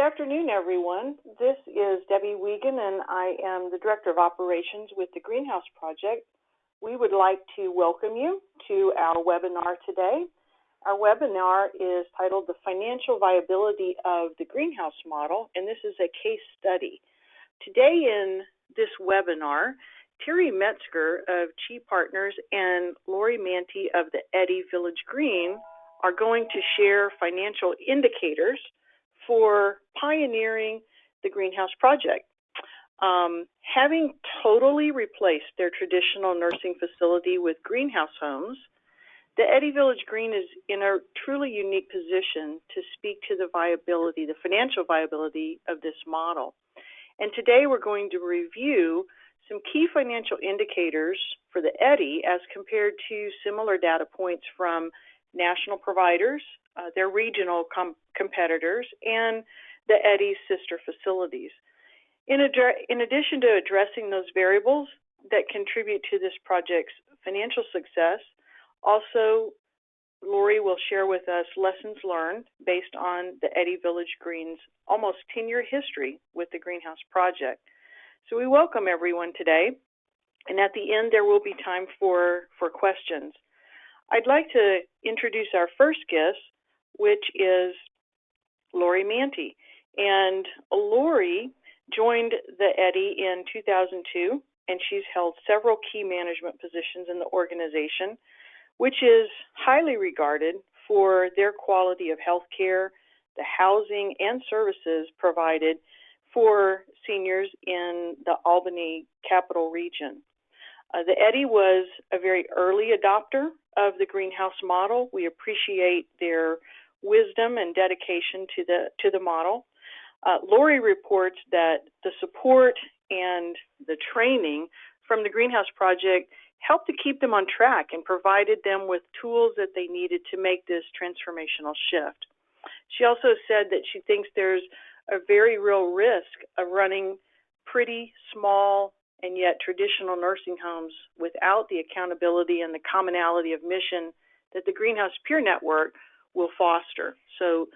afternoon, everyone. This is Debbie Wiegand, and I am the Director of Operations with the Greenhouse Project. We would like to welcome you to our webinar today. Our webinar is titled The Financial Viability of the Greenhouse Model, and this is a case study. Today in this webinar, Terri Metzker of Chi Partners and Laurie Mante of the Eddy Village Green are going to share financial indicators for pioneering the Greenhouse Project. Having totally replaced their traditional nursing facility with greenhouse homes, the Eddy Village Green is in a truly unique position to speak to the viability, the financial viability of this model. And today we're going to review some key financial indicators for the Eddy as compared to similar data points from national providers, their regional competitors, and the Eddy's sister facilities. In addition to addressing those variables that contribute to this project's financial success, also Laurie will share with us lessons learned based on the Eddy Village Green's almost 10-year history with the Greenhouse Project. So we welcome everyone today, and at the end there will be time for questions. I'd like to introduce our first guest, which is Laurie Mante. And Laurie joined the Eddy in 2002, and she's held several key management positions in the organization, which is highly regarded for their quality of health care, the housing and services provided for seniors in the Albany capital region. The Eddy was a very early adopter of the greenhouse model. We appreciate their wisdom and dedication to the model. Laurie reports that the support and the training from the Greenhouse Project helped to keep them on track and provided them with tools that they needed to make this transformational shift. She also said that she thinks there's a very real risk of running pretty small and yet traditional nursing homes without the accountability and the commonality of mission that the Greenhouse Peer Network will foster. So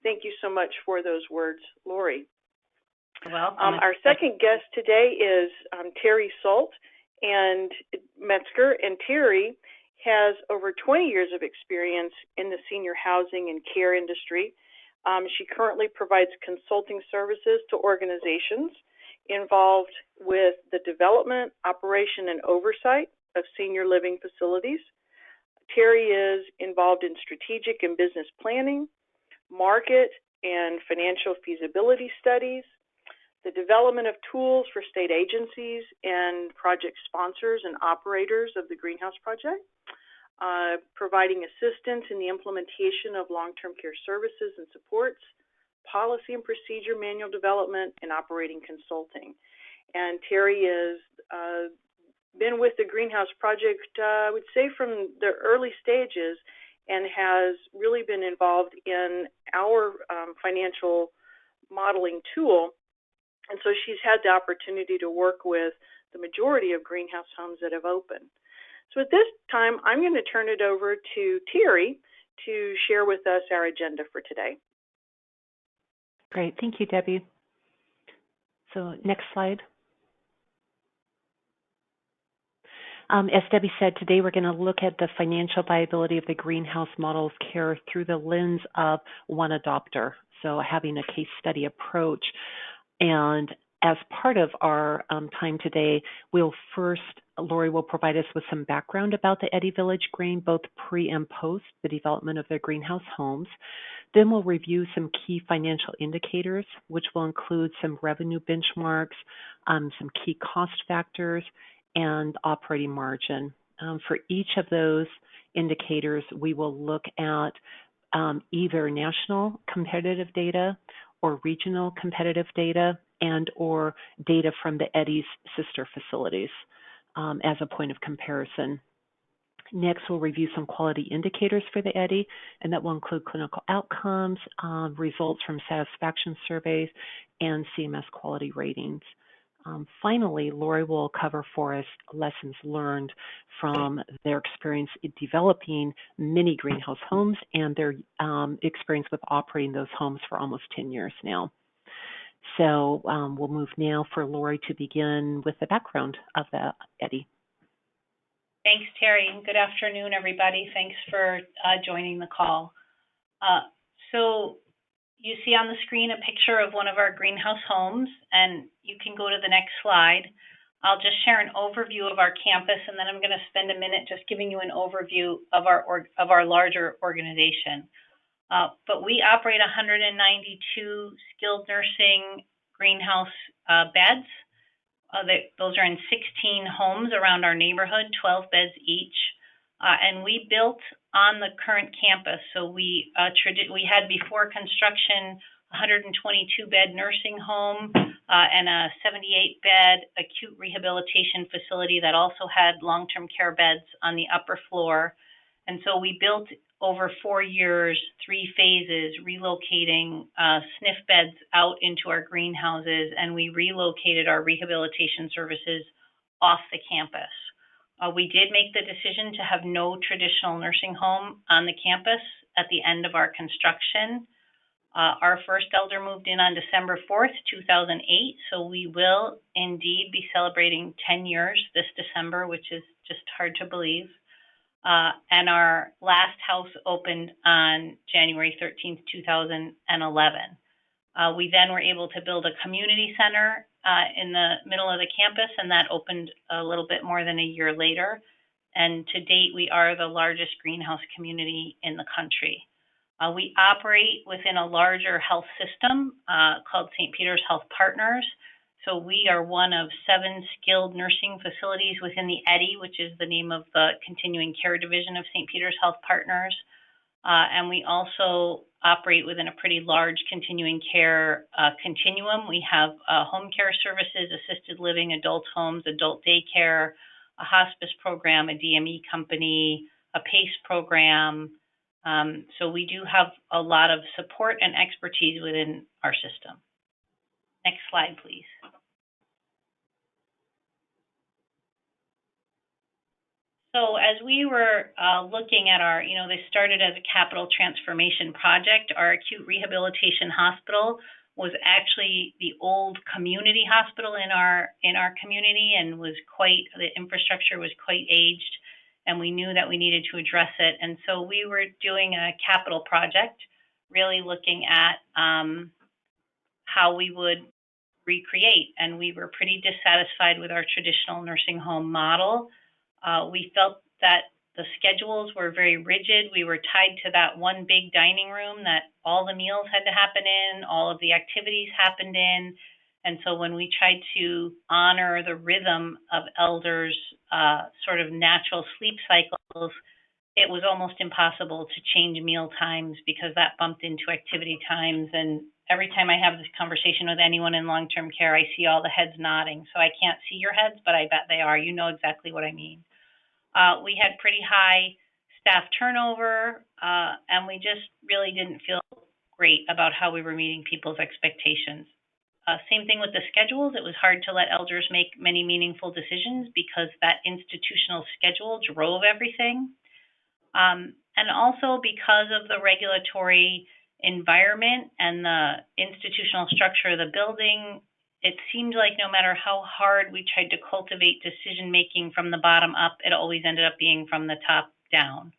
thank you so much for those words, Laurie. Well, our second guest today is Terri and Metzker, and Terri has over 20 years of experience in the senior housing and care industry. She currently provides consulting services to organizations involved with the development, operation, and oversight of senior living facilities. Terri is involved in strategic and business planning, market and financial feasibility studies, the development of tools for state agencies and project sponsors and operators of the Greenhouse Project, providing assistance in the implementation of long-term care services and supports, policy and procedure manual development, and operating consulting. And Terri has been with the Greenhouse Project, I would say, from the early stages, and has really been involved in our financial modeling tool. And so she's had the opportunity to work with the majority of greenhouse homes that have opened. So at this time, I'm going to turn it over to Terri to share with us our agenda for today. Great. Thank you, Debbie. So next slide. As Debbie said, today we're going to look at the financial viability of the greenhouse model of care through the lens of one adopter, so having a case study approach. And as part of our time today, Laurie will provide us with some background about the Eddy Village Green, both pre and post the development of their greenhouse homes. Then we'll review some key financial indicators, which will include some revenue benchmarks, some key cost factors, and operating margin. For each of those indicators, we will look at either national competitive data or regional competitive data and or data from the Eddy's sister facilities as a point of comparison. Next, we'll review some quality indicators for the Eddy, and that will include clinical outcomes, results from satisfaction surveys, and CMS quality ratings. Finally, Laurie will cover for us lessons learned from their experience in developing mini greenhouse homes and their experience with operating those homes for almost 10 years now. So we'll move now for Laurie to begin with the background of that, Eddy. Thanks, Terri, and good afternoon, everybody. Thanks for joining the call. So you see on the screen a picture of one of our greenhouse homes, and you can go to the next slide. I'll just share an overview of our campus, and then I'm going to spend a minute just giving you an overview of our larger organization. But we operate 192 skilled nursing greenhouse beds. Those are in 16 homes around our neighborhood, 12 beds each. And we built on the current campus. So we had before construction 122-bed nursing home and a 78-bed acute rehabilitation facility that also had long-term care beds on the upper floor. And so we built over 4 years, 3 phases, relocating SNF beds out into our greenhouses, and we relocated our rehabilitation services off the campus. We did make the decision to have no traditional nursing home on the campus at the end of our construction. Our first elder moved in on December 4th, 2008, so we will indeed be celebrating 10 years this December, which is just hard to believe. And our last house opened on January 13th, 2011. We then were able to build a community center in the middle of the campus, and that opened a little bit more than a year later. And to date, we are the largest greenhouse community in the country. We operate within a larger health system called St. Peter's Health Partners. So we are one of 7 skilled nursing facilities within the Eddy, which is the name of the continuing care division of St. Peter's Health Partners. And we also operate within a pretty large continuing care continuum. We have home care services, assisted living, adult homes, adult daycare, a hospice program, a DME company, a PACE program. So we do have a lot of support and expertise within our system. Next slide, please. So as we were looking at our, this started as a capital transformation project. Our acute rehabilitation hospital was actually the old community hospital in our community, and the infrastructure was quite aged, and we knew that we needed to address it. And so we were doing a capital project, really looking at how we would recreate, and we were pretty dissatisfied with our traditional nursing home model. We felt that the schedules were very rigid. We were tied to that one big dining room that all the meals had to happen in, all of the activities happened in. And so when we tried to honor the rhythm of elders' sort of natural sleep cycles, it was almost impossible to change meal times because that bumped into activity times. And every time I have this conversation with anyone in long-term care, I see all the heads nodding. So I can't see your heads, but I bet they are. You know exactly what I mean. We had pretty high staff turnover, and we just really didn't feel great about how we were meeting people's expectations. Same thing with the schedules. It was hard to let elders make many meaningful decisions because that institutional schedule drove everything. And also because of the regulatory environment and the institutional structure of the building, it seemed like no matter how hard we tried to cultivate decision-making from the bottom up, it always ended up being from the top down.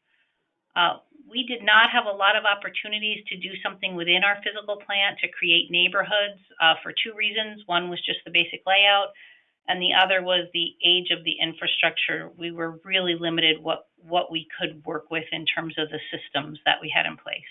We did not have a lot of opportunities to do something within our physical plant to create neighborhoods for 2 reasons. One was just the basic layout, and the other was the age of the infrastructure. We were really limited what we could work with in terms of the systems that we had in place.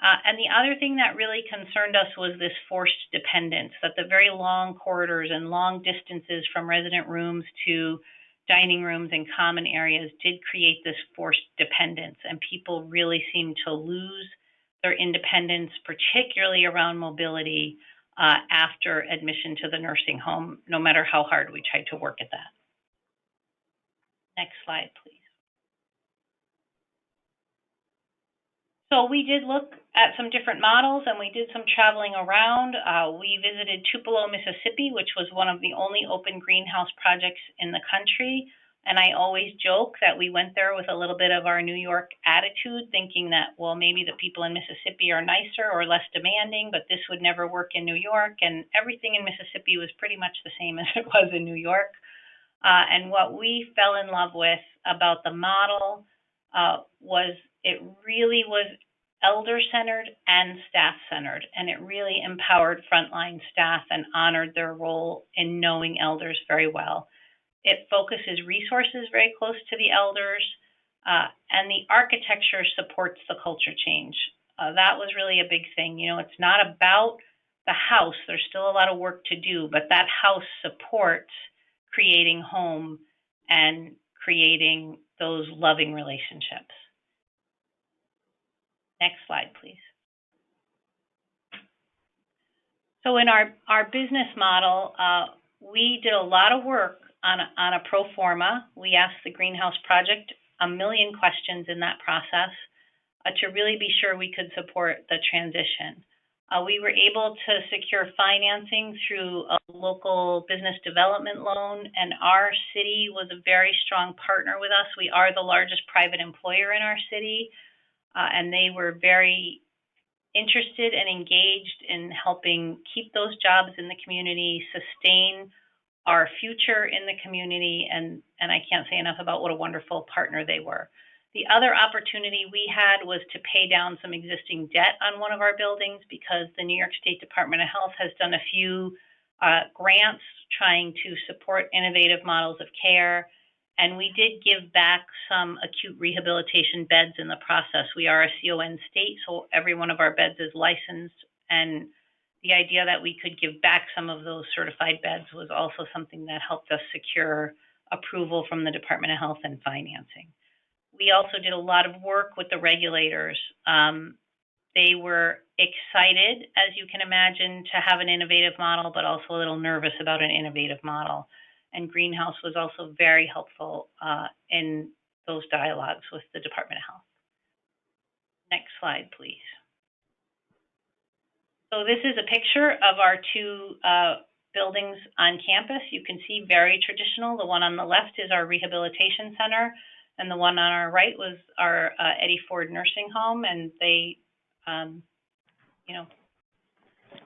And the other thing that really concerned us was this forced dependence, that the very long corridors and long distances from resident rooms to dining rooms and common areas did create this forced dependence, and people really seemed to lose their independence, particularly around mobility, after admission to the nursing home, no matter how hard we tried to work at that. Next slide, please. So we did look at some different models, and we did some traveling around. We visited Tupelo, Mississippi, which was one of the only open greenhouse projects in the country. And I always joke that we went there with a little bit of our New York attitude, thinking that, well, maybe the people in Mississippi are nicer or less demanding, but this would never work in New York. And everything in Mississippi was pretty much the same as it was in New York. And what we fell in love with about the model was it really was elder-centered and staff-centered, and it really empowered frontline staff and honored their role in knowing elders very well. It focuses resources very close to the elders, and the architecture supports the culture change. That was really a big thing. You know, it's not about the house. There's still a lot of work to do, but that house supports creating home and creating those loving relationships. Next slide, please. So in our business model, we did a lot of work on a pro forma. We asked the Greenhouse Project a million questions in that process to really be sure we could support the transition. We were able to secure financing through a local business development loan, and our city was a very strong partner with us. We are the largest private employer in our city, and they were very interested and engaged in helping keep those jobs in the community, sustain our future in the community, and I can't say enough about what a wonderful partner they were. The other opportunity we had was to pay down some existing debt on one of our buildings because the New York State Department of Health has done a few grants trying to support innovative models of care, and we did give back some acute rehabilitation beds in the process. We are a CON state, so every one of our beds is licensed, and the idea that we could give back some of those certified beds was also something that helped us secure approval from the Department of Health and financing. We also did a lot of work with the regulators. They were excited, as you can imagine, to have an innovative model, but also a little nervous about an innovative model. And Greenhouse was also very helpful in those dialogues with the Department of Health. Next slide, please. So this is a picture of our two buildings on campus. You can see very traditional. The one on the left is our rehabilitation center, and the one on our right was our Eddy Ford nursing home. And they, you know,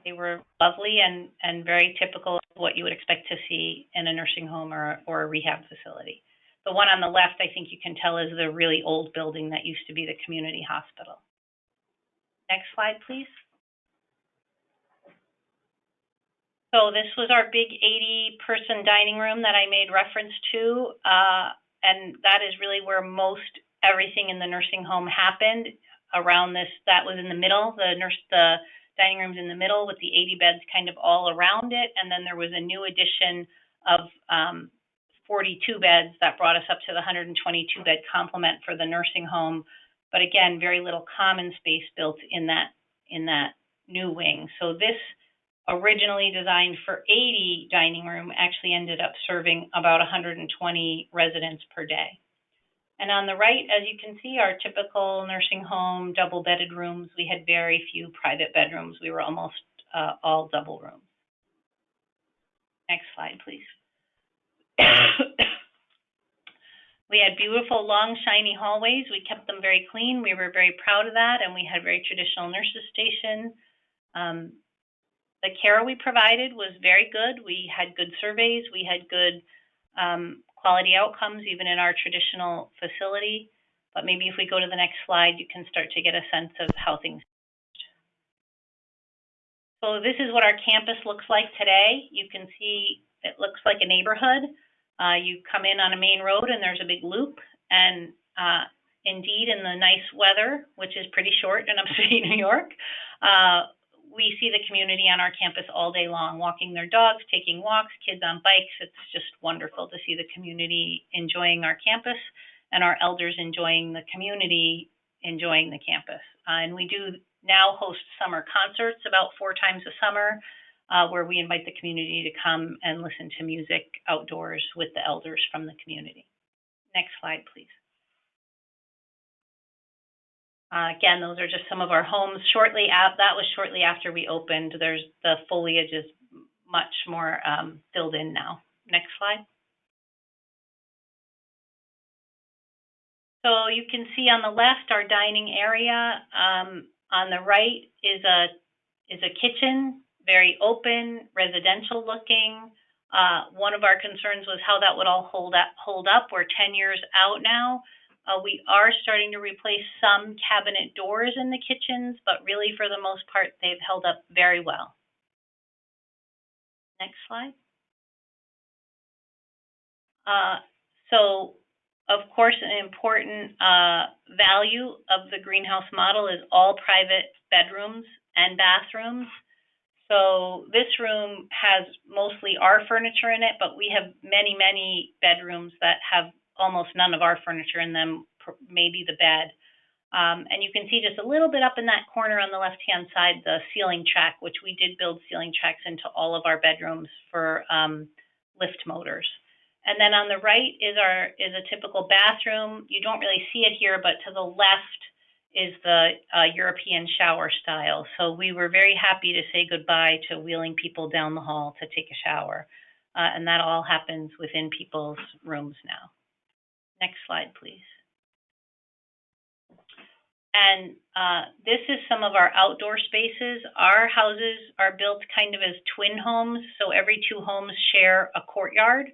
they were lovely and very typical of what you would expect to see in a nursing home or a rehab facility. The one on the left, I think you can tell, is the really old building that used to be the community hospital. Next slide, please. So this was our big 80-person dining room that I made reference to, and that is really where most everything in the nursing home happened. Around this, that was in the middle. The dining room's in the middle with the 80 beds kind of all around it, and then there was a new addition of 42 beds that brought us up to the 122-bed complement for the nursing home. But again, very little common space built in that new wing. So this, originally designed for 80 dining room, actually ended up serving about 120 residents per day. And on the right, as you can see, our typical nursing home double-bedded rooms. We had very few private bedrooms. We were almost all double rooms. Next slide, please. We had beautiful, long, shiny hallways. We kept them very clean. We were very proud of that, and we had very traditional nurses station. The care we provided was very good. We had good surveys. We had good quality outcomes, even in our traditional facility. But maybe if we go to the next slide, you can start to get a sense of how things changed. So this is what our campus looks like today. You can see it looks like a neighborhood. You come in on a main road and there's a big loop. And indeed, in the nice weather, which is pretty short in upstate New York, we see the community on our campus all day long, walking their dogs, taking walks, kids on bikes. It's just wonderful to see the community enjoying our campus and our elders enjoying the community, enjoying the campus. And we do now host summer concerts about 4 times a summer, where we invite the community to come and listen to music outdoors with the elders from the community. Next slide, please. Again, those are just some of our homes. That was shortly after we opened. The foliage is much more filled in now. Next slide. So you can see on the left our dining area. On the right is a kitchen, very open, residential looking. One of our concerns was how that would all hold up. We're 10 years out now. We are starting to replace some cabinet doors in the kitchens, but really for the most part, they've held up very well. Next slide. So, of course, an important value of the greenhouse model is all private bedrooms and bathrooms. So this room has mostly our furniture in it, but we have many, many bedrooms that have almost none of our furniture in them, maybe the bed. And you can see just a little bit up in that corner on the left-hand side, the ceiling track, which we did build ceiling tracks into all of our bedrooms for lift motors. And then on the right is a typical bathroom. You don't really see it here, but to the left is the European shower style. So we were very happy to say goodbye to wheeling people down the hall to take a shower. And that all happens within people's rooms now. Next slide, please. And this is some of our outdoor spaces. Our houses are built kind of as twin homes. So every two homes share a courtyard.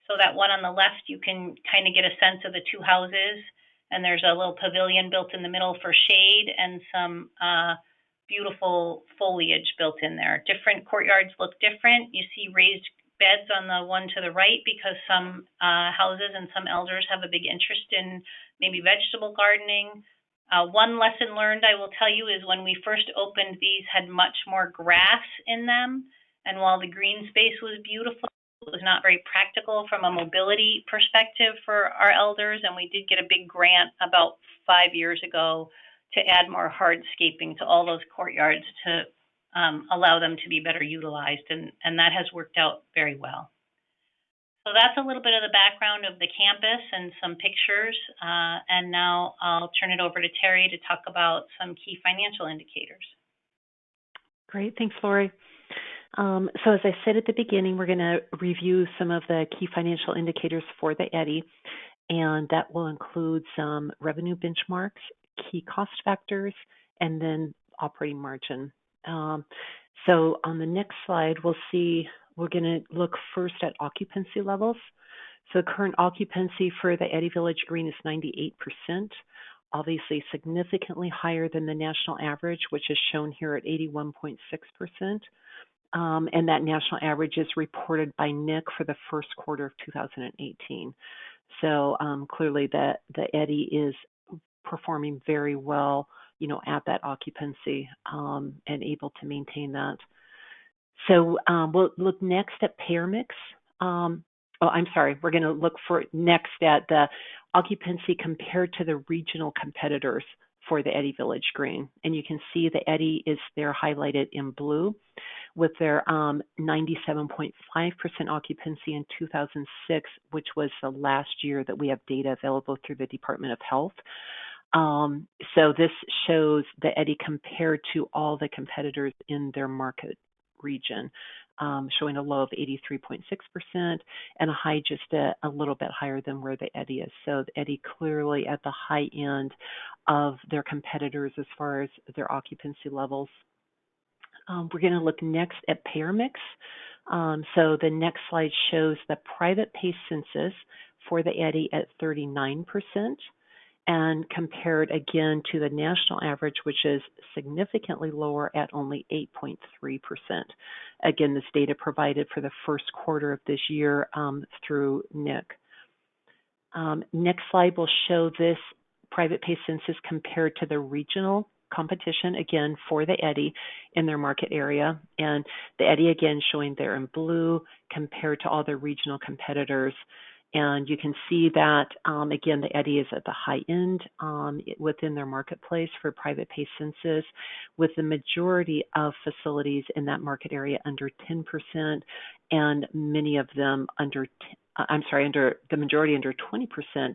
So that one on the left, you can kind of get a sense of the two houses. And there's a little pavilion built in the middle for shade and some beautiful foliage built in there. Different courtyards look different. You see raised beds on the one to the right because some houses and some elders have a big interest in maybe vegetable gardening. One lesson learned, I will tell you, is when we first opened, these had much more grass in them. And while the green space was beautiful, it was not very practical from a mobility perspective for our elders. And we did get a big grant about 5 years ago to add more hardscaping to all those courtyards to allow them to be better utilized. And that has worked out very well. So that's a little bit of the background of the campus and some pictures. And now I'll turn it over to Terri to talk about some key financial indicators. Great. Thanks, Laurie. So as I said at the beginning, we're going to review some of the key financial indicators for the Eddy, and that will include some revenue benchmarks, key cost factors, and then operating margin. So on the next slide, we'll see, we're going to look first at occupancy levels. So current occupancy for the Eddy Village Green is 98%, obviously significantly higher than the national average, which is shown here at 81.6%. And that national average is reported by NIC for the first quarter of 2018. So clearly the Eddy is performing very well, at that occupancy and able to maintain that. So we'll look next at payer mix. We're going to look for next at the occupancy compared to the regional competitors for the Eddy Village Green. And you can see the Eddy is there highlighted in blue with their 97.5% occupancy in 2006, which was the last year that we have data available through the Department of Health. So this shows the Eddy compared to all the competitors in their market region, showing a low of 83.6% and a high just a little bit higher than where the Eddy is. So the Eddy clearly at the high end of their competitors as far as their occupancy levels. We're going to look next at payer mix. So the next slide shows the private pay census for the Eddy at 39%. And compared again to the national average, which is significantly lower at only 8.3%. Again, this data provided for the first quarter of this year through NIC. Next slide will show this private pay census compared to the regional competition, again, for the Eddy in their market area. And the Eddy, again, showing there in blue compared to all the regional competitors. And you can see that, again, the Eddy is at the high end within their marketplace for private pay census, with the majority of facilities in that market area under 10%, and many of them under the majority under 20%,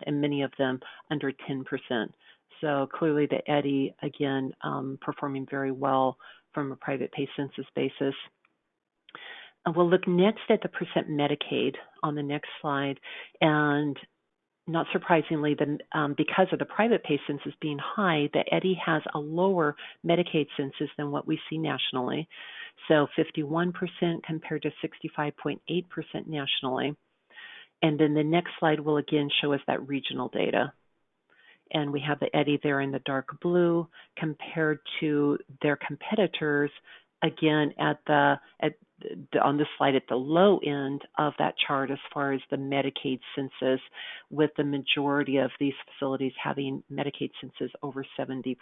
and many of them under 10%. So clearly the Eddy, again, performing very well from a private pay census basis. We'll look next at the percent Medicaid on the next slide. And not surprisingly, because of the private pay census being high, the Eddy has a lower Medicaid census than what we see nationally. So 51% compared to 65.8% nationally. And then the next slide will again show us that regional data. And we have the Eddy there in the dark blue compared to their competitors, again, on this slide at the low end of that chart as far as the Medicaid census, with the majority of these facilities having Medicaid census over 70%.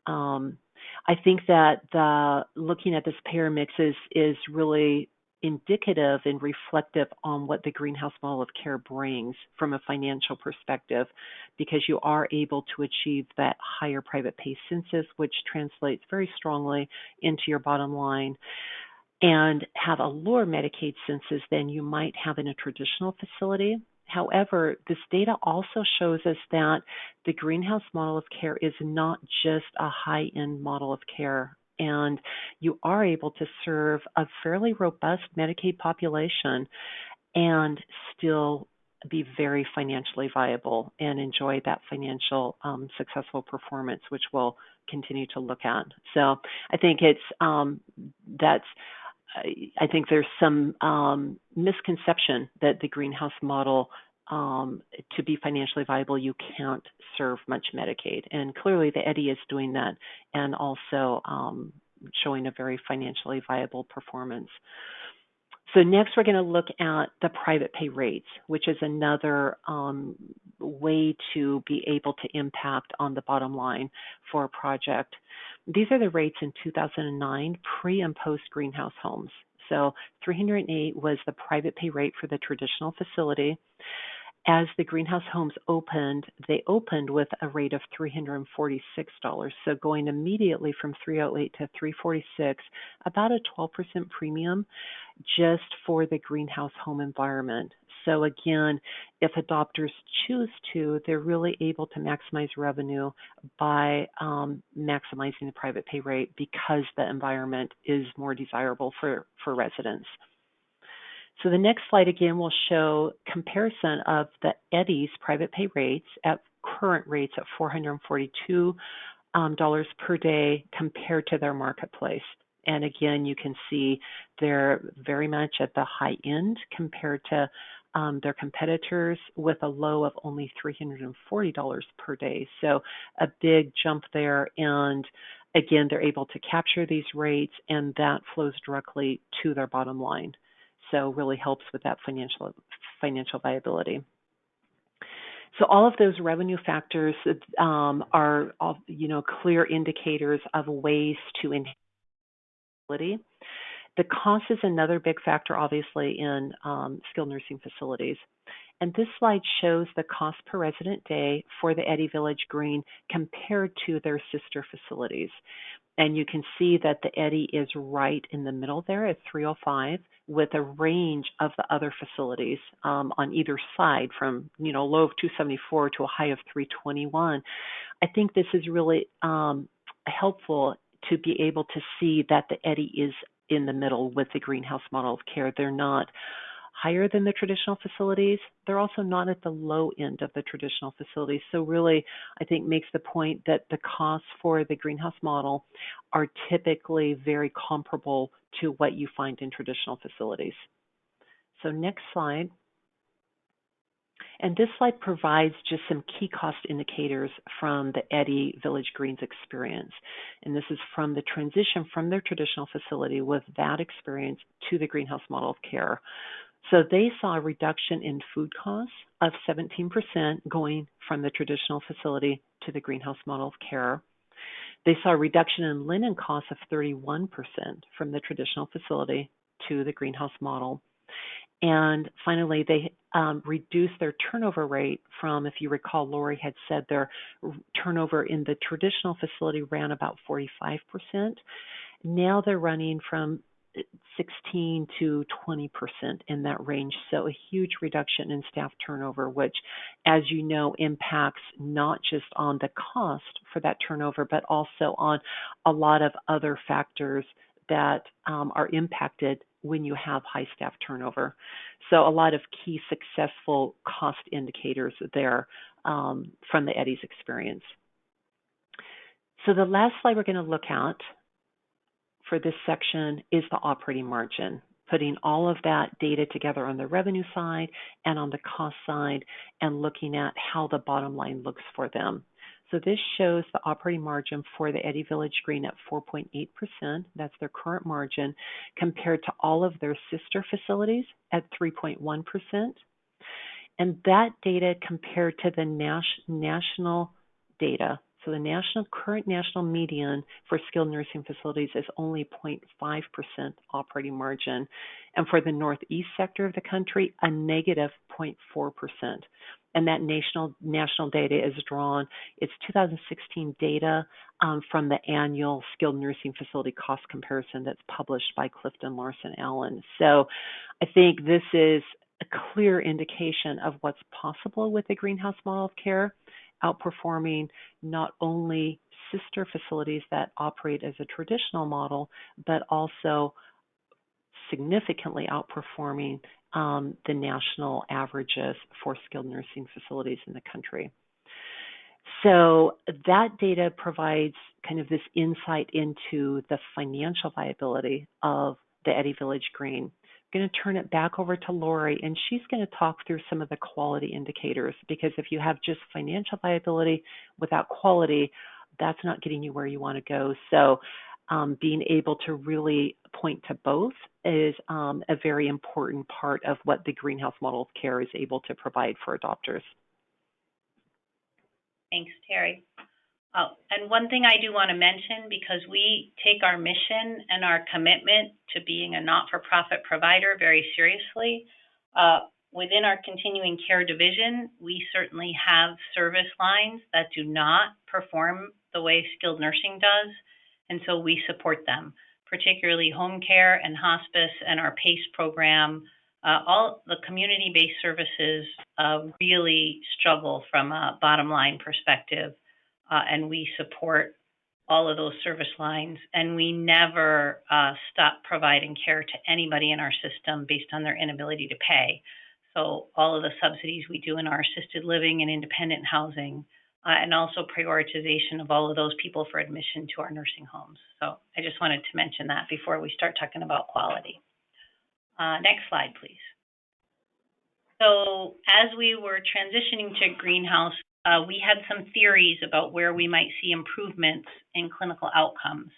I think that looking at this payer mix is really indicative and reflective on what the greenhouse model of care brings from a financial perspective, because you are able to achieve that higher private pay census, which translates very strongly into your bottom line, and have a lower Medicaid census than you might have in a traditional facility. However, this data also shows us that the greenhouse model of care is not just a high-end model of care, and you are able to serve a fairly robust Medicaid population and still be very financially viable and enjoy that financial successful performance, which we'll continue to look at. So I think I think there's some misconception that the greenhouse model, to be financially viable, you can't serve much Medicaid. And clearly the Eddy is doing that and also showing a very financially viable performance. So next we're going to look at the private pay rates, which is another way to be able to impact on the bottom line for a project. These are the rates in 2009, pre and post greenhouse homes. So $308 was the private pay rate for the traditional facility. As the greenhouse homes opened, they opened with a rate of $346. So going immediately from $308 to $346, about a 12% premium just for the greenhouse home environment. So again, if adopters choose to, they're really able to maximize revenue by maximizing the private pay rate because the environment is more desirable for residents. So the next slide again will show comparison of the Eddy's private pay rates at current rates at $442 per day compared to their marketplace. And again, you can see they're very much at the high end compared to their competitors, with a low of only $340 per day. So a big jump there. And again, they're able to capture these rates, and that flows directly to their bottom line. So really helps with that financial viability. So all of those revenue factors are clear indicators of ways to enhance viability. The cost is another big factor, obviously, in skilled nursing facilities. And this slide shows the cost per resident day for the Eddy Village Green compared to their sister facilities. And you can see that the Eddy is right in the middle there at $305, with a range of the other facilities on either side, from low of $274 to a high of $321. I think this is really helpful to be able to see that the Eddy is in the middle with the greenhouse model of care. They're not higher than the traditional facilities. They're also not at the low end of the traditional facilities. So really, I think makes the point that the costs for the greenhouse model are typically very comparable to what you find in traditional facilities. So next slide. And this slide provides just some key cost indicators from the Eddy Village Green's experience. And this is from the transition from their traditional facility with that experience to the greenhouse model of care. So they saw a reduction in food costs of 17% going from the traditional facility to the greenhouse model of care. They saw a reduction in linen costs of 31% from the traditional facility to the greenhouse model. And finally, they reduced their turnover rate from, if you recall, Laurie had said their turnover in the traditional facility ran about 45%. Now they're running from 16 to 20% in that range. So a huge reduction in staff turnover, which, as you know, impacts not just on the cost for that turnover, but also on a lot of other factors that are impacted when you have high staff turnover. So a lot of key successful cost indicators there from the Eddy's experience. So the last slide we're going to look at for this section is the operating margin, putting all of that data together on the revenue side and on the cost side and looking at how the bottom line looks for them. So this shows the operating margin for the Eddy Village Green at 4.8%. That's their current margin, compared to all of their sister facilities at 3.1%. And that data compared to the national data. So the current national median for skilled nursing facilities is only 0.5% operating margin. And for the northeast sector of the country, a negative 0.4%. And that national data is drawn, it's 2016 data from the annual skilled nursing facility cost comparison that's published by Clifton Larson Allen. So I think this is a clear indication of what's possible with the greenhouse model of care, outperforming not only sister facilities that operate as a traditional model, but also significantly outperforming the national averages for skilled nursing facilities in the country. So that data provides kind of this insight into the financial viability of the Eddy Village Green. I'm going to turn it back over to Laurie, and she's going to talk through some of the quality indicators, because if you have just financial viability without quality, that's not getting you where you want to go. So being able to really point to both is a very important part of what the greenhouse model of care is able to provide for adopters. Thanks, Terri. Oh, and one thing I do want to mention, because we take our mission and our commitment to being a not-for-profit provider very seriously, within our continuing care division, we certainly have service lines that do not perform the way skilled nursing does, and so we support them, particularly home care and hospice and our PACE program. All the community-based services really struggle from a bottom line perspective. And we support all of those service lines, and we never stop providing care to anybody in our system based on their inability to pay. So all of the subsidies we do in our assisted living and independent housing, and also prioritization of all of those people for admission to our nursing homes. So I just wanted to mention that before we start talking about quality. Next slide, please. So as we were transitioning to greenhouse, we had some theories about where we might see improvements in clinical outcomes.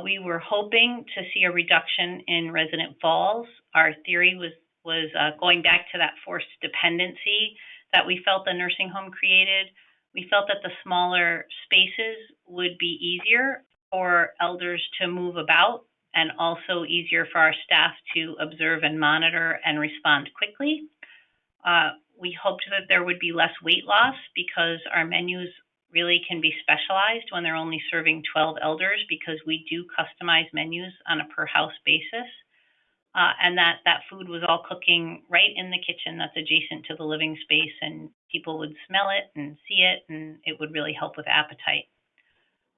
We were hoping to see a reduction in resident falls. Our theory was going back to that forced dependency that we felt the nursing home created. We felt that the smaller spaces would be easier for elders to move about, and also easier for our staff to observe and monitor and respond quickly. We hoped that there would be less weight loss, because our menus really can be specialized when they're only serving 12 elders, because we do customize menus on a per house basis. And that food was all cooking right in the kitchen that's adjacent to the living space, and people would smell it and see it, and it would really help with appetite.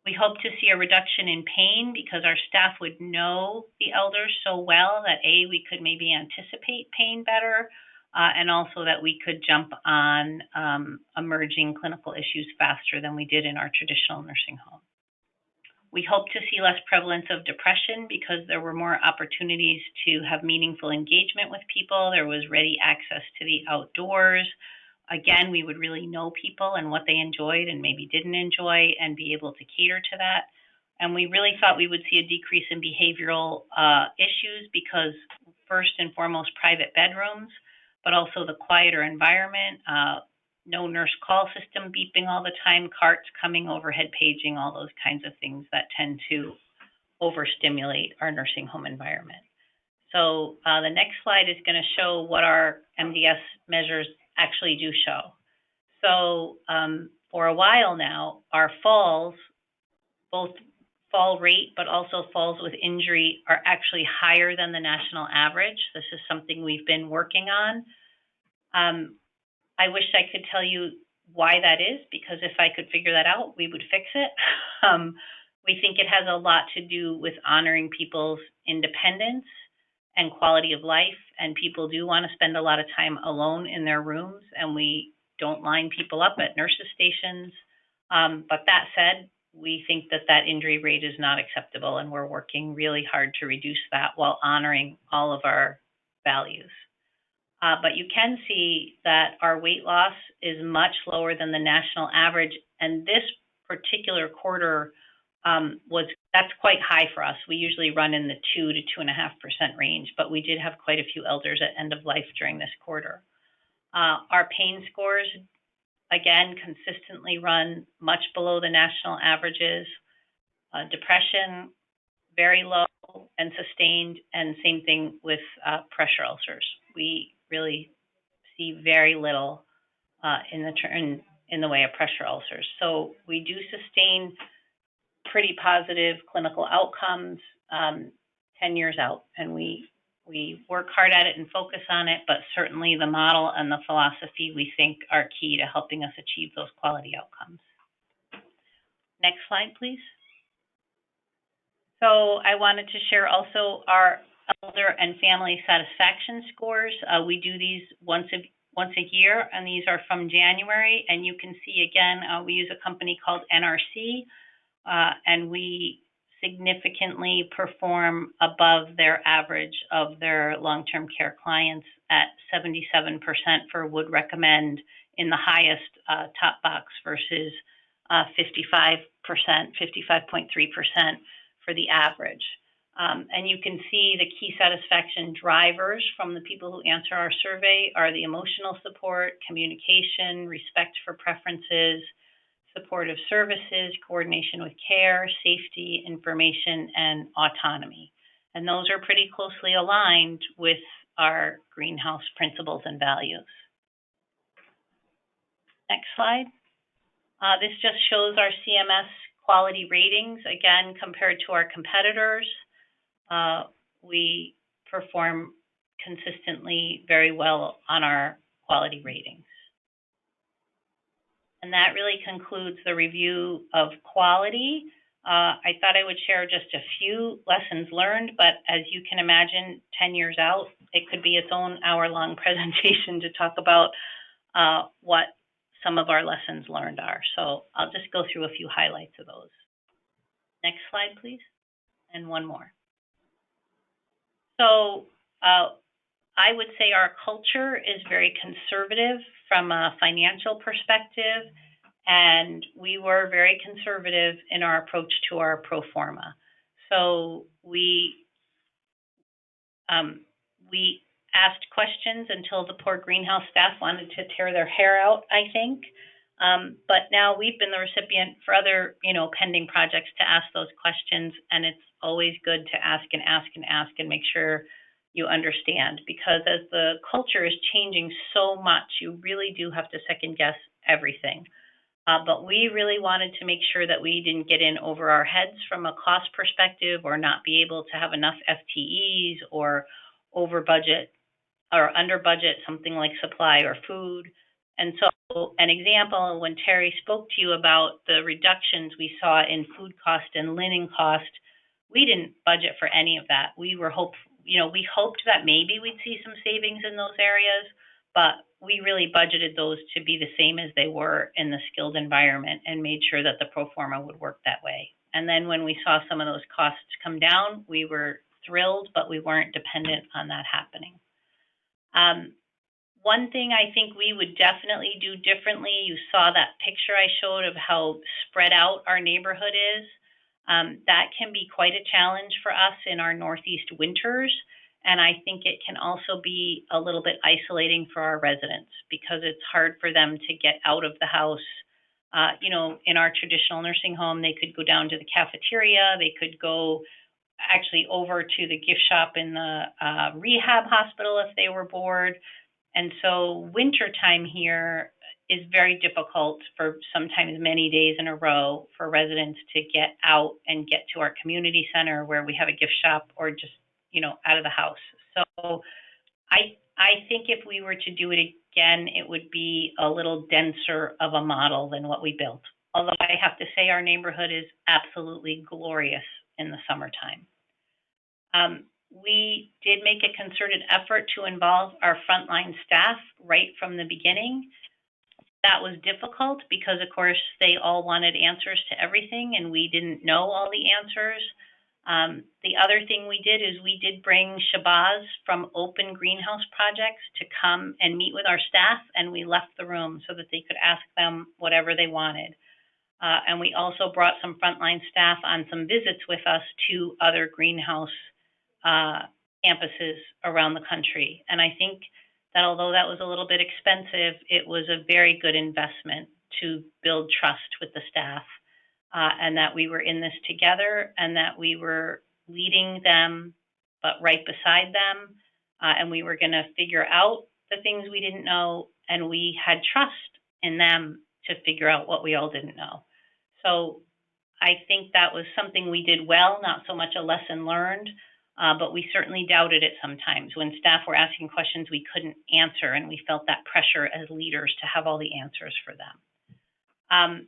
We hope to see a reduction in pain, because our staff would know the elders so well that we could maybe anticipate pain better, and also that we could jump on emerging clinical issues faster than we did in our traditional nursing home. We hope to see less prevalence of depression, because there were more opportunities to have meaningful engagement with people. There was ready access to the outdoors. Again, we would really know people and what they enjoyed and maybe didn't enjoy, and be able to cater to that. And we really thought we would see a decrease in behavioral issues, because first and foremost, private bedrooms, but also the quieter environment, no nurse call system beeping all the time, carts coming, overhead paging, all those kinds of things that tend to overstimulate our nursing home environment. So the next slide is going to show what our MDS measures actually do show. So for a while now, our falls, both fall rate but also falls with injury, are actually higher than the national average. This is something we've been working on. I wish I could tell you why that is, because if I could figure that out, we would fix it. We think it has a lot to do with honoring people's independence and quality of life, and people do want to spend a lot of time alone in their rooms, and we don't line people up at nurses' stations. But that said, we think that that injury rate is not acceptable, and we're working really hard to reduce that while honoring all of our values. But you can see that our weight loss is much lower than the national average, and this particular quarter that's quite high for us. We usually run in the 2 to 2.5% range, but we did have quite a few elders at end of life during this quarter. Our pain scores, again, consistently run much below the national averages. Depression, very low and sustained, and same thing with pressure ulcers. We really see very little in the way of pressure ulcers. So we do sustain pretty positive clinical outcomes 10 years out, and we work hard at it and focus on it, but certainly the model and the philosophy we think are key to helping us achieve those quality outcomes. Next slide, please. So I wanted to share also our elder and family satisfaction scores. We do these once a year, and these are from January, and you can see again, we use a company called NRC, and we significantly perform above their average of their long-term care clients at 77% for would recommend in the highest top box versus 55%, 55.3% for the average. And you can see the key satisfaction drivers from the people who answer our survey are the emotional support, communication, respect for preferences, supportive services, coordination with care, safety, information, and autonomy. And those are pretty closely aligned with our greenhouse principles and values. Next slide. This just shows our CMS quality ratings, again, compared to our competitors. We perform consistently very well on our quality ratings. And that really concludes the review of quality. I thought I would share just a few lessons learned, but as you can imagine, 10 years out, it could be its own hour-long presentation to talk about what some of our lessons learned are. So I'll just go through a few highlights of those. Next slide, please, and one more. So I would say our culture is very conservative from a financial perspective, and we were very conservative in our approach to our pro forma. So we asked questions until the poor greenhouse staff wanted to tear their hair out, I think. But now we've been the recipient for other, pending projects to ask those questions, and it's always good to ask and ask and ask and make sure you understand, because as the culture is changing so much, you really do have to second guess everything. But we really wanted to make sure that we didn't get in over our heads from a cost perspective or not be able to have enough FTEs or over budget or under budget something like supply or food. And so an example, when Terri spoke to you about the reductions we saw in food cost and linen cost, we didn't budget for any of that. We hoped that maybe we'd see some savings in those areas, but we really budgeted those to be the same as they were in the skilled environment and made sure that the pro forma would work that way. And then when we saw some of those costs come down, we were thrilled, but we weren't dependent on that happening. One thing I think we would definitely do differently, you saw that picture I showed of how spread out our neighborhood is. That can be quite a challenge for us in our Northeast winters. And I think it can also be a little bit isolating for our residents because it's hard for them to get out of the house. In our traditional nursing home, they could go down to the cafeteria. They could go actually over to the gift shop in the rehab hospital if they were bored. And so wintertime here is very difficult for sometimes many days in a row for residents to get out and get to our community center where we have a gift shop or just, out of the house. So I think if we were to do it again, it would be a little denser of a model than what we built. Although I have to say our neighborhood is absolutely glorious in the summertime. We did make a concerted effort to involve our frontline staff right from the beginning. That was difficult because, of course, they all wanted answers to everything, and we didn't know all the answers. The other thing we did is we did bring shahboz from open greenhouse projects to come and meet with our staff, and we left the room so that they could ask them whatever they wanted. And we also brought some frontline staff on some visits with us to other greenhouse campuses around the country. And I think that although that was a little bit expensive, it was a very good investment to build trust with the staff, and that we were in this together, and that we were leading them, but right beside them, and we were going to figure out the things we didn't know, and we had trust in them to figure out what we all didn't know. So I think that was something we did well, not so much a lesson learned, but we certainly doubted it sometimes when staff were asking questions we couldn't answer, and we felt that pressure as leaders to have all the answers for them.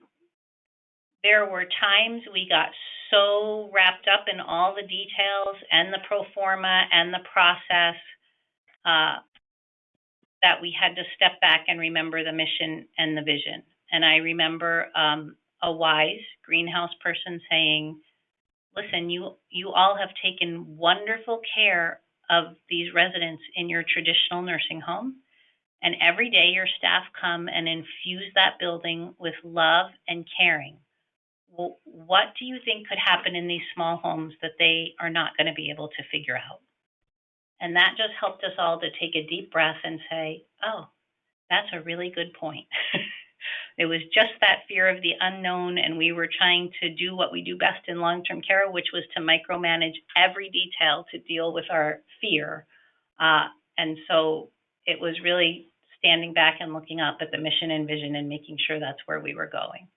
There were times we got so wrapped up in all the details and the pro forma and the process that we had to step back and remember the mission and the vision. And I remember a wise greenhouse person saying, listen, you all have taken wonderful care of these residents in your traditional nursing home. And every day your staff come and infuse that building with love and caring. Well, what do you think could happen in these small homes that they are not going to be able to figure out? And that just helped us all to take a deep breath and say, oh, that's a really good point. It was just that fear of the unknown, and we were trying to do what we do best in long-term care, which was to micromanage every detail to deal with our fear. And so it was really standing back and looking up at the mission and vision and making sure that's where we were going.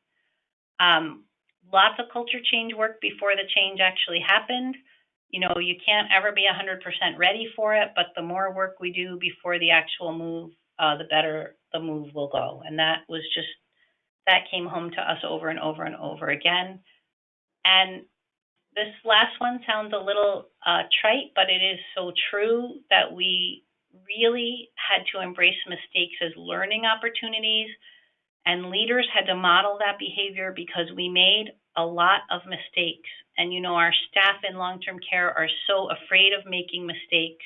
Lots of culture change work before the change actually happened. You know, you can't ever be 100% ready for it, but the more work we do before the actual move, the better the move will go. And that was just, that came home to us over and over and over again. And this last one sounds a little trite, but it is so true that we really had to embrace mistakes as learning opportunities, and leaders had to model that behavior because we made a lot of mistakes. And, you know, our staff in long-term care are so afraid of making mistakes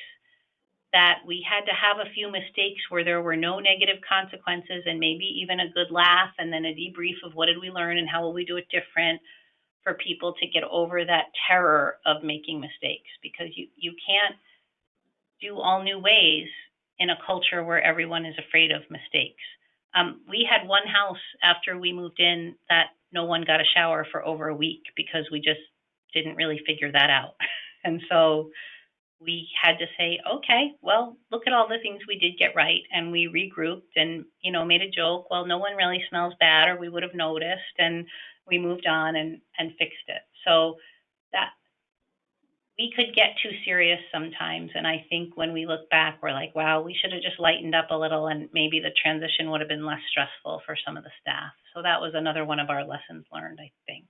that we had to have a few mistakes where there were no negative consequences, and maybe even a good laugh, and then a debrief of what did we learn and how will we do it different, for people to get over that terror of making mistakes, because you can't do all new ways in a culture where everyone is afraid of mistakes. We had one house after we moved in that no one got a shower for over a week because we just didn't really figure that out. And so we had to say, okay, well, look at all the things we did get right. And we regrouped and, you know, made a joke. Well, no one really smells bad, or we would have noticed. And we moved on and fixed it. So that we could get too serious sometimes. And I think when we look back, we're like, wow, we should have just lightened up a little, and maybe the transition would have been less stressful for some of the staff. So that was another one of our lessons learned, I think.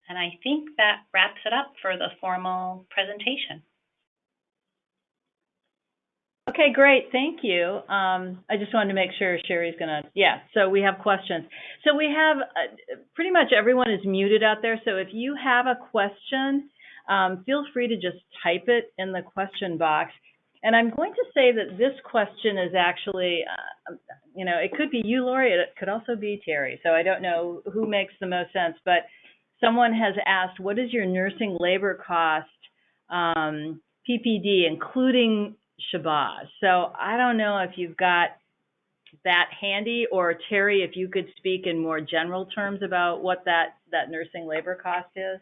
And I think that wraps it up for the formal presentation. Okay, great. Thank you. I just wanted to make sure Sherry's going to, yeah, so we have questions. So we have pretty much everyone is muted out there. So if you have a question, feel free to just type it in the question box. And I'm going to say that this question is actually, you know, it could be you, Laurie, it could also be Terri. So I don't know who makes the most sense, but someone has asked, what is your nursing labor cost, PPD, including shahboz? So I don't know if you've got that handy, or Terri, if you could speak in more general terms about what that nursing labor cost is.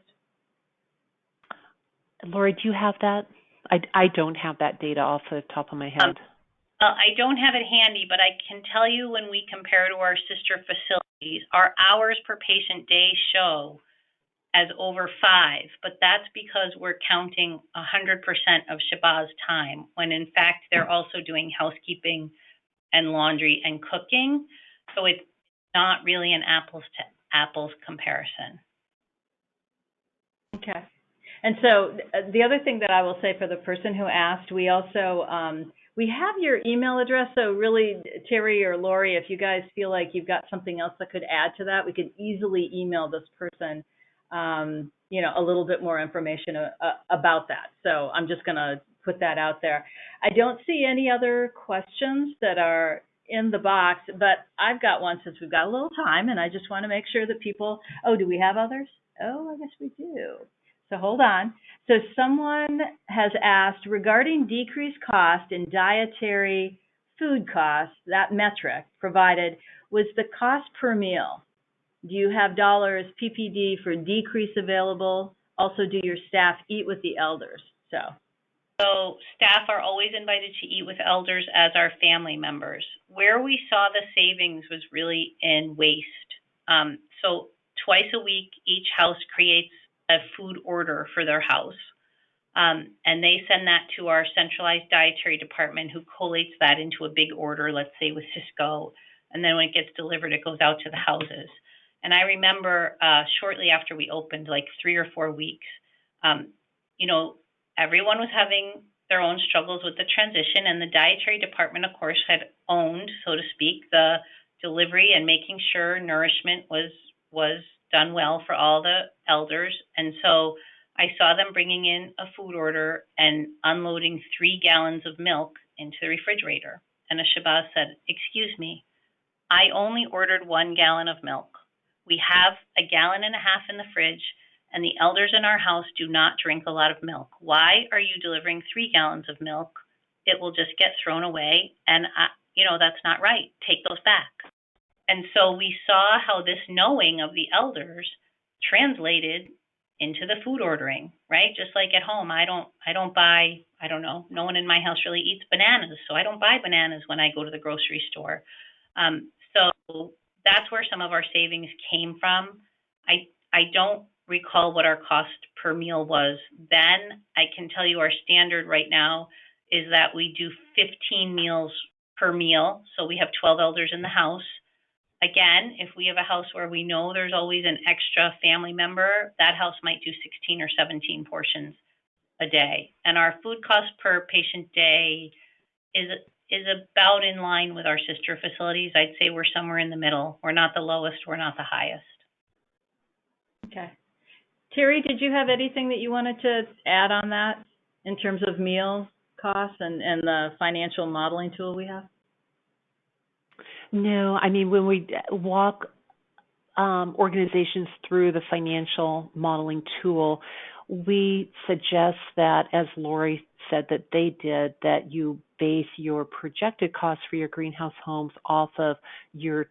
Laurie, do you have that? I don't have that data off the top of my head. I don't have it handy, but I can tell you when we compare to our sister facilities, our hours per patient day show as over 5, but that's because we're counting 100% of shahboz time, when in fact they're also doing housekeeping and laundry and cooking. So it's not really an apples to apples comparison. Okay. And so the other thing that I will say for the person who asked, we also, we have your email address. So really, Terri or Laurie, if you guys feel like you've got something else that could add to that, we could easily email this person, you know, a little bit more information about that. So I'm just going to put that out there. I don't see any other questions that are in the box, but I've got one since we've got a little time, and I just want to make sure that people, oh, do we have others? Oh, I guess we do. So hold on. So someone has asked, regarding decreased cost in dietary food costs, that metric provided was the cost per meal. Do you have dollars PPD for decrease available? Also, do your staff eat with the elders? So staff are always invited to eat with elders as our family members. Where we saw the savings was really in waste. So twice a week, each house creates a food order for their house. And they send that to our centralized dietary department, who collates that into a big order, let's say with Cisco. And then when it gets delivered, it goes out to the houses. And I remember shortly after we opened, like 3 or 4 weeks, you know, everyone was having their own struggles with the transition, and the dietary department, of course, had owned, so to speak, the delivery and making sure nourishment was done well for all the elders. And so I saw them bringing in a food order and unloading 3 gallons of milk into the refrigerator. And a shahboz said, "Excuse me, I only ordered 1 gallon of milk. We have 1.5 gallons in the fridge, and the elders in our house do not drink a lot of milk. Why are you delivering 3 gallons of milk? It will just get thrown away, and you know, that's not right. Take those back." And so we saw how this knowing of the elders translated into the food ordering, right? Just like at home, I don't buy, I don't know, no one in my house really eats bananas, so I don't buy bananas when I go to the grocery store. So that's where some of our savings came from. I don't recall what our cost per meal was then. I can tell you our standard right now is that we do 15 meals per meal. So we have 12 elders in the house. Again, if we have a house where we know there's always an extra family member, that house might do 16 or 17 portions a day. And our food cost per patient day is about in line with our sister facilities. I'd say we're somewhere in the middle. We're not the lowest, we're not the highest. Okay. Terri, did you have anything that you wanted to add on that in terms of meal costs and the financial modeling tool we have? No, I mean, when we walk organizations through the financial modeling tool, we suggest that, as Laurie said that they did, that you base your projected costs for your greenhouse homes off of your,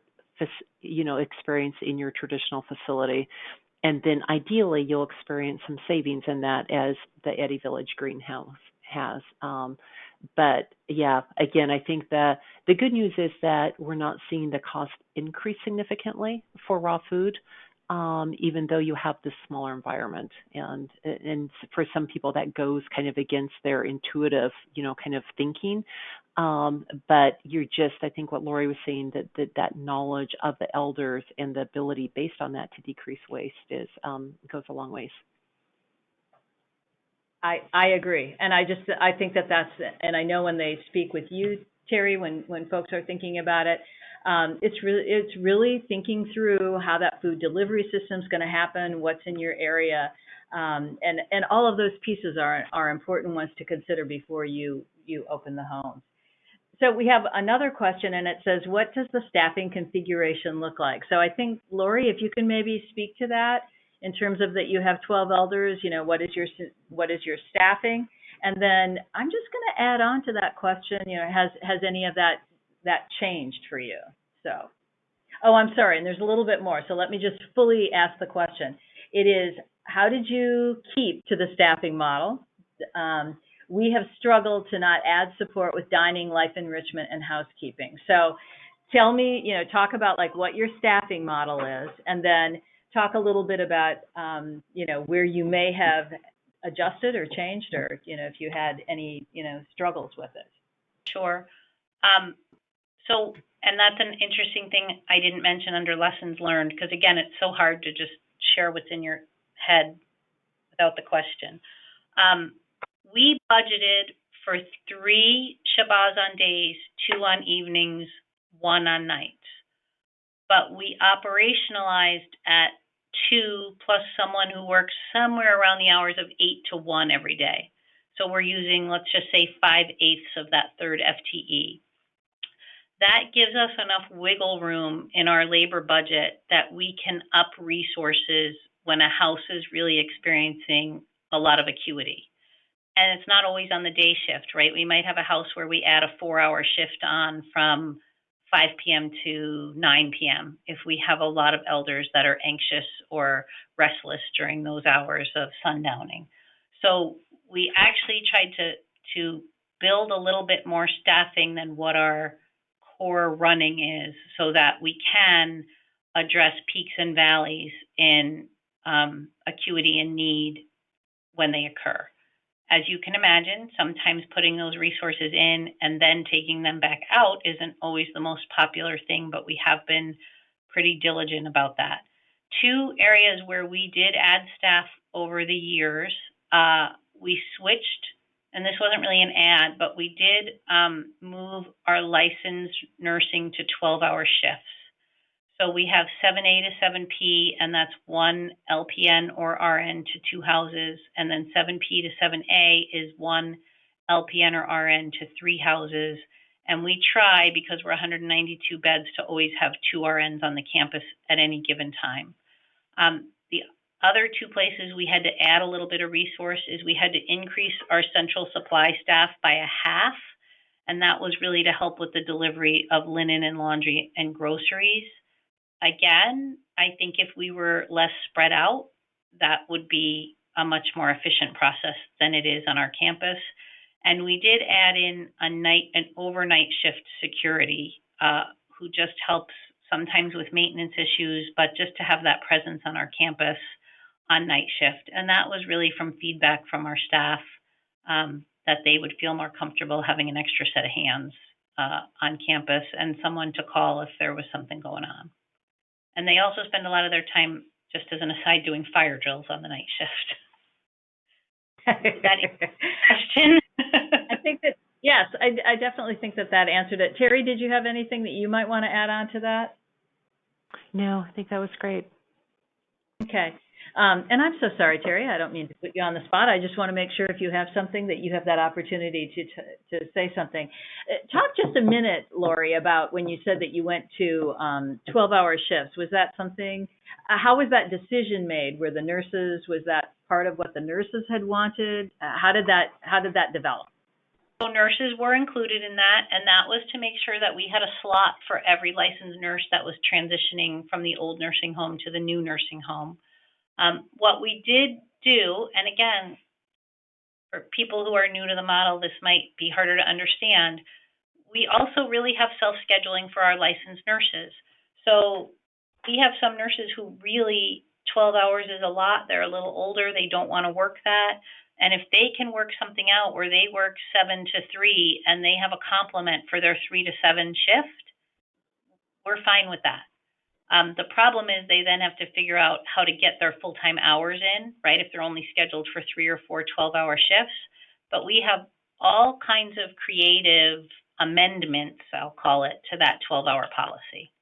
experience in your traditional facility. And then ideally, you'll experience some savings in that, as the Eddy Village Greenhouse has. But yeah, again, I think that the good news is that we're not seeing the cost increase significantly for raw food, even though you have this smaller environment. And for some people, that goes kind of against their intuitive, kind of thinking. But you're just, I think what Laurie was saying, that knowledge of the elders and the ability based on that to decrease waste goes a long ways. I agree. And I think that's, and I know when they speak with you, Terri, when folks are thinking about it, it's really thinking through how that food delivery system is going to happen, what's in your area, and all of those pieces are important ones to consider before you open the home. So we have another question, and it says, what does the staffing configuration look like? So I think, Laurie, if you can maybe speak to that in terms of that you have 12 elders, what is your staffing? And then I'm just going to add on to that question, has any of that changed for you? So, oh, I'm sorry, and there's a little bit more. So let me just fully ask the question. It is, how did you keep to the staffing model? We have struggled to not add support with dining, life enrichment, and housekeeping. So tell me, talk about like what your staffing model is, and then talk a little bit about, where you may have adjusted or changed, or, if you had any, struggles with it. Sure. So, and that's an interesting thing I didn't mention under lessons learned, because again, it's so hard to just share what's in your head without the question. We budgeted for 3 shahboz on days, 2 on evenings, 1 on nights. But we operationalized at 2 plus someone who works somewhere around the hours of 8 to 1 every day. So we're using, let's just say, 5/8 of that third FTE. That gives us enough wiggle room in our labor budget that we can up resources when a house is really experiencing a lot of acuity. And it's not always on the day shift, right? We might have a house where we add a 4-hour shift on from 5 p.m. to 9 p.m. if we have a lot of elders that are anxious or restless during those hours of sundowning. So we actually tried to build a little bit more staffing than what our core running is so that we can address peaks and valleys in acuity and need when they occur. As you can imagine, sometimes putting those resources in and then taking them back out isn't always the most popular thing, but we have been pretty diligent about that. 2 areas where we did add staff over the years, we switched, and this wasn't really an ad, but we did move our licensed nursing to 12-hour shifts. So we have 7A to 7P, and that's 1 LPN or RN to 2 houses, and then 7P to 7A is 1 LPN or RN to 3 houses. And we try, because we're 192 beds, to always have 2 RNs on the campus at any given time. The other 2 places we had to add a little bit of resource is we had to increase our central supply staff by a half, and that was really to help with the delivery of linen and laundry and groceries. Again, I think if we were less spread out, that would be a much more efficient process than it is on our campus. And we did add in an overnight shift security who just helps sometimes with maintenance issues, but just to have that presence on our campus on night shift. And that was really from feedback from our staff that they would feel more comfortable having an extra set of hands on campus and someone to call if there was something going on. And they also spend a lot of their time, just as an aside, doing fire drills on the night shift. Is that a question? I think that, yes, I definitely think that answered it. Terri, did you have anything that you might want to add on to that? No, I think that was great. Okay. And I'm so sorry, Terri. I don't mean to put you on the spot. I just want to make sure if you have something that you have that opportunity to say something. Talk just a minute, Laurie, about when you said that you went to 12-hour shifts. Was that something? How was that decision made? Were the nurses? Was that part of what the nurses had wanted? How did that develop? So nurses were included in that, and that was to make sure that we had a slot for every licensed nurse that was transitioning from the old nursing home to the new nursing home. What we did do, and again, for people who are new to the model, this might be harder to understand, we also really have self-scheduling for our licensed nurses. So we have some nurses who really 12 hours is a lot. They're a little older. They don't want to work that. And if they can work something out where they work 7 to 3 and they have a complement for their 3 to 7 shift, we're fine with that. The problem is they then have to figure out how to get their full-time hours in, right, if they're only scheduled for 3 or 4 12-hour shifts. But we have all kinds of creative amendments, I'll call it, to that 12-hour policy.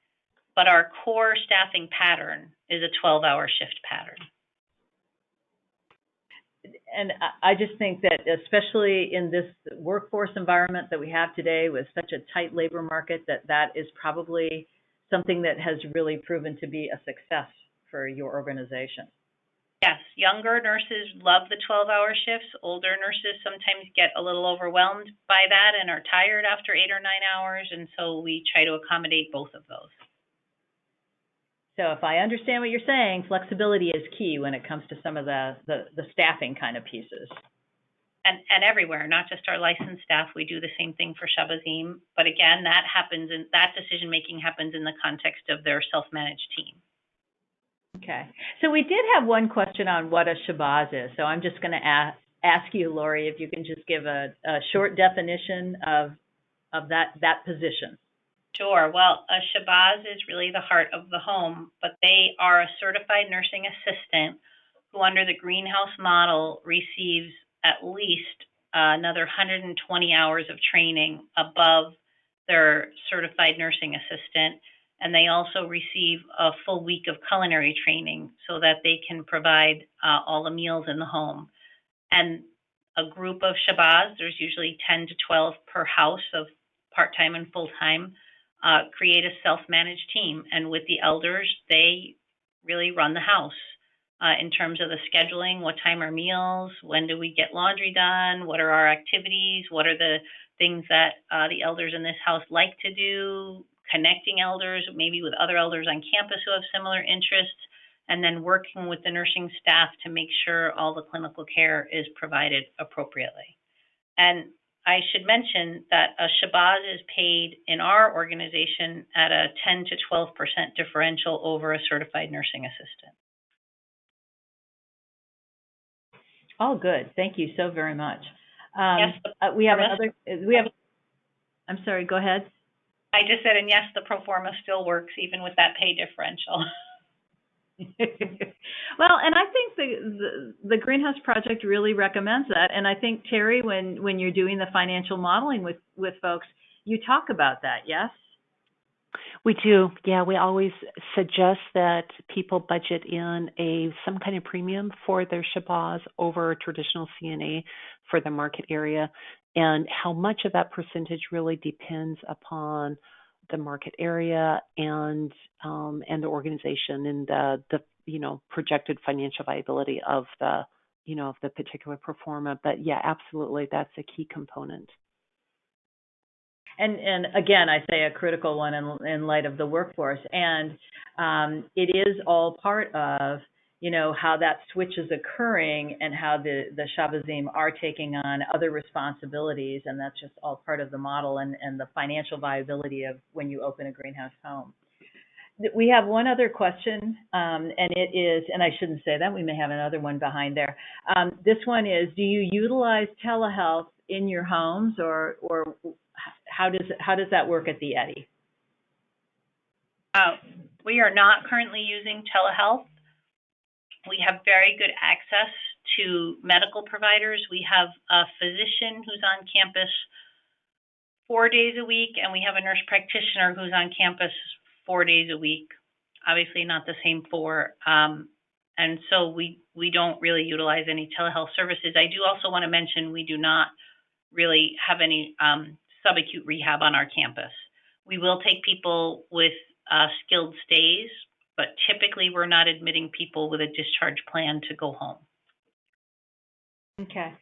But our core staffing pattern is a 12-hour shift pattern. And I just think that especially in this workforce environment that we have today with such a tight labor market, that is probably something that has really proven to be a success for your organization. Yes, younger nurses love the 12-hour shifts. Older nurses sometimes get a little overwhelmed by that and are tired after 8 or 9 hours, and so we try to accommodate both of those. So if I understand what you're saying, flexibility is key when it comes to some of the staffing kind of pieces. And everywhere, not just our licensed staff. We do the same thing for shahbozim. But again, that decision-making happens in the context of their self-managed team. Okay. So we did have one question on what a shahboz is. So I'm just going to ask you, Laurie, if you can just give a short definition of that position. Sure. Well, a shahboz is really the heart of the home, but they are a certified nursing assistant who under the greenhouse model receives at least another 120 hours of training above their certified nursing assistant. And they also receive a full week of culinary training so that they can provide all the meals in the home. And a group of shahboz, there's usually 10 to 12 per house of part-time and full-time, create a self-managed team. And with the elders, they really run the house in terms of the scheduling, what time are meals, when do we get laundry done, what are our activities, what are the things that the elders in this house like to do, connecting elders, maybe with other elders on campus who have similar interests, and then working with the nursing staff to make sure all the clinical care is provided appropriately. And I should mention that a shahboz is paid in our organization at a 10 to 12% differential over a certified nursing assistant. All good. Thank you so very much. Yes, I'm sorry, go ahead. I just said, and yes, the pro forma still works even with that pay differential. Well, and I think the Greenhouse Project really recommends that. And I think, Terri, when you're doing the financial modeling with folks, you talk about that, yes? We do. Yeah, we always suggest that people budget in some kind of premium for their shahboz over traditional CNA for the market area. And how much of that percentage really depends upon the market area and the organization and the projected financial viability of the the particular pro forma. But yeah, absolutely, that's a key component. And again, I say a critical one in light of the workforce, and it is all part of how that switch is occurring and how the shahbozim are taking on other responsibilities, and that's just all part of the model and the financial viability of when you open a greenhouse home. We have one other question, and it is, and I shouldn't say that, we may have another one behind there. This one is, do you utilize telehealth in your homes, or how does that work at the Eddy? We are not currently using telehealth. We have very good access to medical providers. We have a physician who's on campus 4 days a week, and we have a nurse practitioner who's on campus 4 days a week. Obviously not the same four. And so we don't really utilize any telehealth services. I do also want to mention we do not really have any subacute rehab on our campus. We will take people with skilled stays, but typically we're not admitting people with a discharge plan to go home. Okay.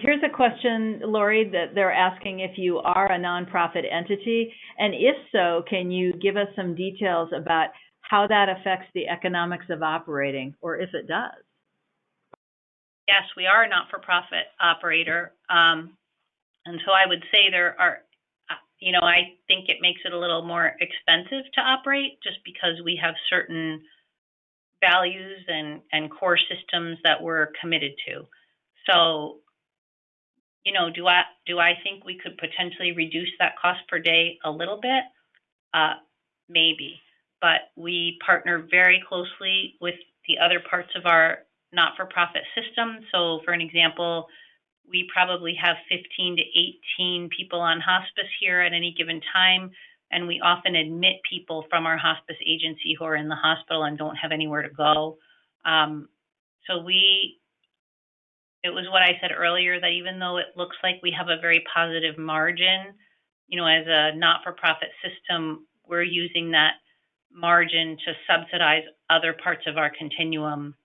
Here's a question, Laurie, that they're asking if you are a nonprofit entity, and if so, can you give us some details about how that affects the economics of operating, or if it does? Yes, we are a not-for-profit operator, and so I would say there are, I think it makes it a little more expensive to operate just because we have certain values and core systems that we're committed to. So, do I think we could potentially reduce that cost per day a little bit? Maybe, but we partner very closely with the other parts of our not-for-profit system. So, for an example, we probably have 15 to 18 people on hospice here at any given time, and we often admit people from our hospice agency who are in the hospital and don't have anywhere to go. It was what I said earlier, that even though it looks like we have a very positive margin, as a not-for-profit system, we're using that margin to subsidize other parts of our continuum.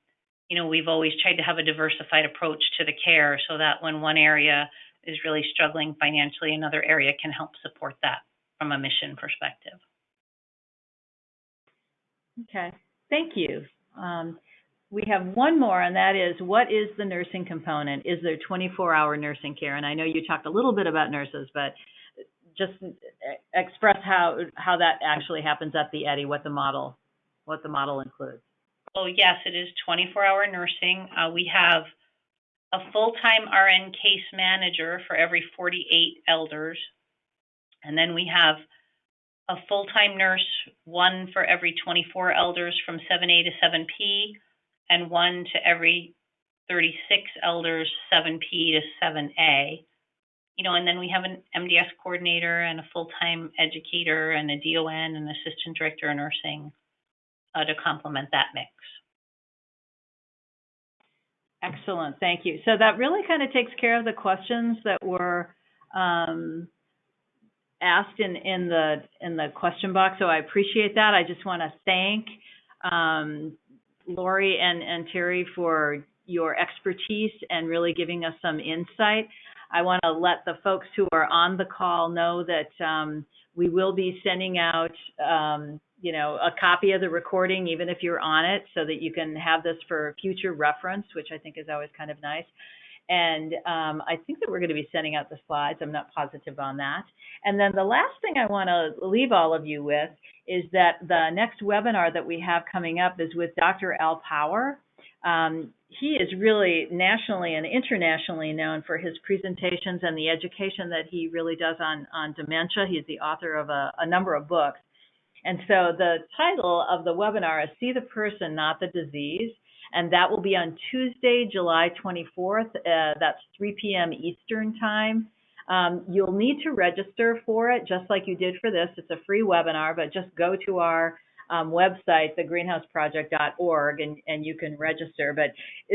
We've always tried to have a diversified approach to the care so that when one area is really struggling financially, another area can help support that from a mission perspective. Okay, thank you. We have one more, and that is, what is the nursing component? Is there 24-hour nursing care? And I know you talked a little bit about nurses, but just express how that actually happens at the Eddy, what the model includes. Oh, yes, it is 24-hour nursing. We have a full-time RN case manager for every 48 elders. And then we have a full-time nurse, one for every 24 elders from 7A to 7P. and 1 to every 36 elders, 7P to 7A. And then we have an MDS coordinator and a full-time educator and a DON and assistant director of nursing to complement that mix. Excellent, thank you. So that really kind of takes care of the questions that were asked in the question box. So I appreciate that. I just want to thank Laurie and Terri for your expertise and really giving us some insight. I want to let the folks who are on the call know that we will be sending out, a copy of the recording, even if you're on it, so that you can have this for future reference, which I think is always kind of nice. And I think that we're going to be sending out the slides. I'm not positive on that. And then the last thing I want to leave all of you with is that the next webinar that we have coming up is with Dr. Al Power. He is really nationally and internationally known for his presentations and the education that he really does on dementia. He's the author of a number of books. And so the title of the webinar is See the Person, Not the Disease. And that will be on Tuesday, July 24th. That's 3 p.m. Eastern Time. You'll need to register for it, just like you did for this. It's a free webinar, but just go to our website, thegreenhouseproject.org, and you can register. But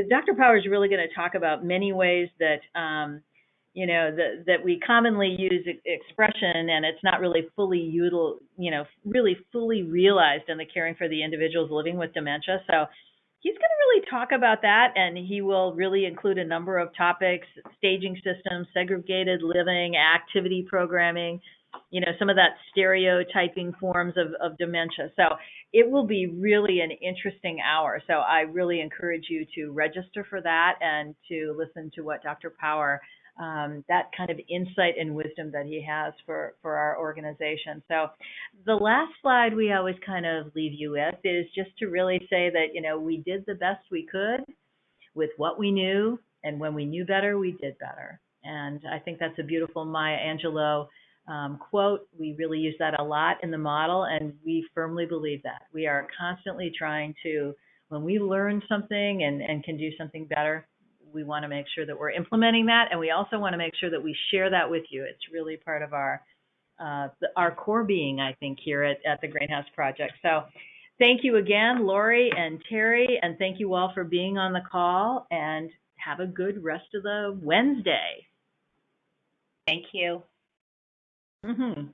Dr. Power is really going to talk about many ways that, that we commonly use expression, and it's not really fully really fully realized in the caring for the individuals living with dementia. So he's going to really talk about that, and he will really include a number of topics: staging systems, segregated living, activity programming, some of that stereotyping forms of dementia. So it will be really an interesting hour. So I really encourage you to register for that and to listen to what Dr. Power, that kind of insight and wisdom that he has for our organization. So the last slide we always kind of leave you with is just to really say that, we did the best we could with what we knew, and when we knew better, we did better. And I think that's a beautiful Maya Angelou quote. We really use that a lot in the model, and we firmly believe that. We are constantly trying to, when we learn something and can do something better, we want to make sure that we're implementing that, and we also want to make sure that we share that with you. It's really part of our core being, I think, here at the Greenhouse Project. So thank you again, Laurie and Terri, and thank you all for being on the call, and have a good rest of the Wednesday. Thank you. Mm-hmm.